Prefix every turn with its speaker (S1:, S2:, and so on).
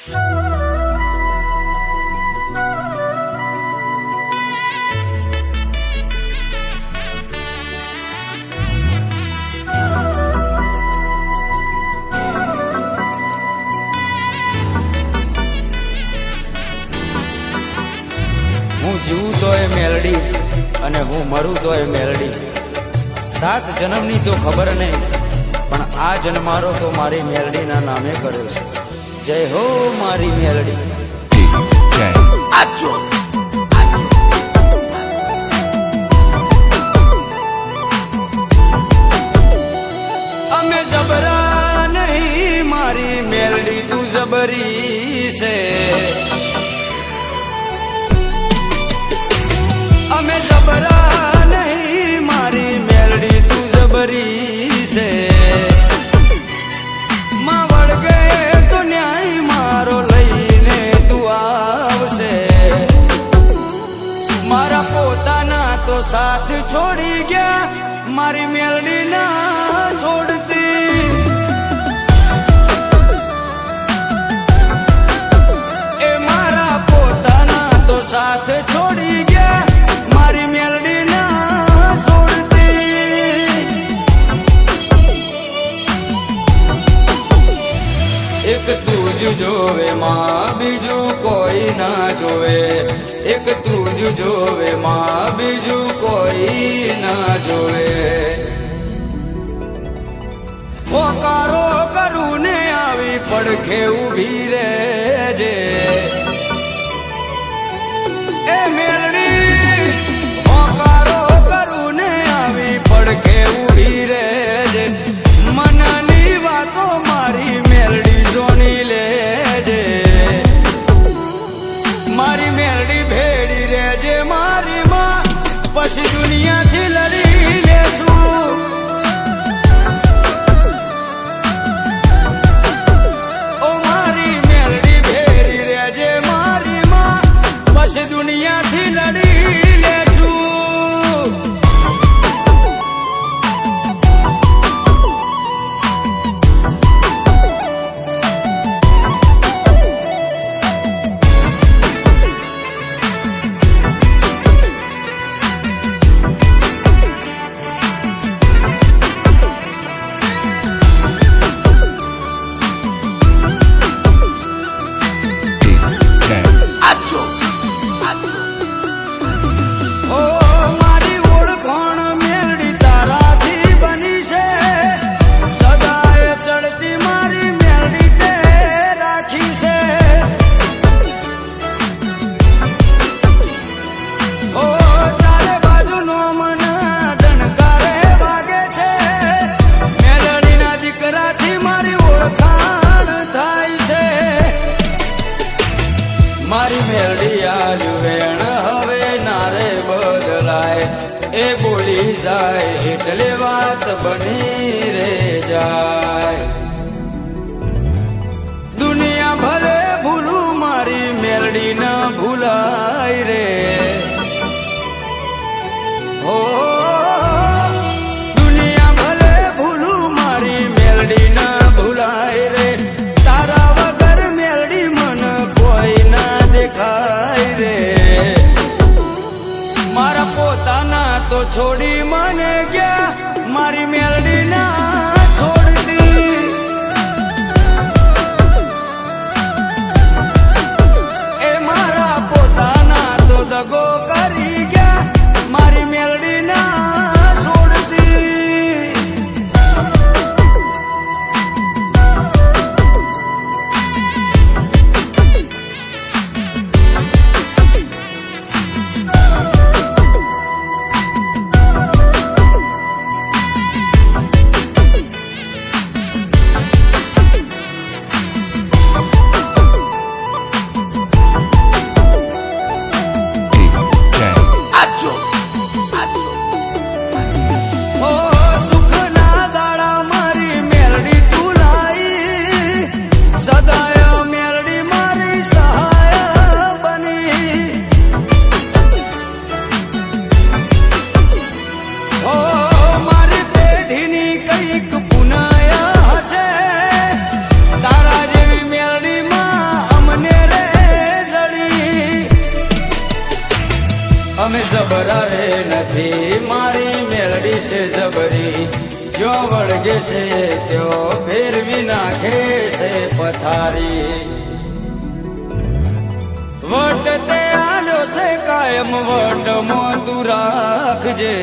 S1: હું જીવું તોય મેલડી અને હું મરું તોય મેલડી. 7 જન્મની તો ખબર નહીં, પણ આ જન્મારો તો મારી મેલડીના નામે કર્યો છે. જય હો મારી મેલડી. અમે જબરા નહીં મારી મેલડી, તું જબરી છે. અમે જબરા નહીં મારી મેલડી, તું જબરી છે. માં વળગે તો ન્યાય મારો લઈને તું આવશે. મારા પોતાના તો સાથ છોડી ગયા, મારી મેલડી ના છોડતી. એ મારા પોતાના તો સાથ છોડી ગયા, મારી મેલડી ના છોડતી. એક તું જ જોવે માં, બીજું કોઈ ના જોવે. એક તું જ જોવે માં, બીજું કોઈ ના જોવે. પોકારો કરું ને આવી પડખે ઊભી રહેજે. એ મેલડી પોકારો કરું ને આવી પડખે ઊભી રહેજે. મનની વાતો મારી મેલડી જોની લેજે. મારી મેલડી ભેડી રહેજે મારી માં, પછી દુનિયાથી લડી લેશું. ઓ મારી મેલડી ભેડી રહેજે મારી માં, પછી દુનિયાથી લડી લેશું. મારી મેલડી આજ વેણ હવે નારે બદલાય. એ બોલી જાય એટલે વાત બની રે જાય. દુનિયા ભલે ભૂલું મારી મેલડી ના ભૂલાય રે. હો દુનિયા ભલે ભૂલું મારી મેલડી ના ભૂલાય રે. તારા વગર મેલડી મન કોઈ ના દેખાય રે. મારા પોતાના તો છોડી મને ગયા, મારી મેલડી ના છોડતી. એ મારા પોતાના તો જબરી જો વળગે છે ત્યો ફેરવી નાખે છે પથારી વટ તે આલ્યો છે કાયમ વટ મોં તું રાખજે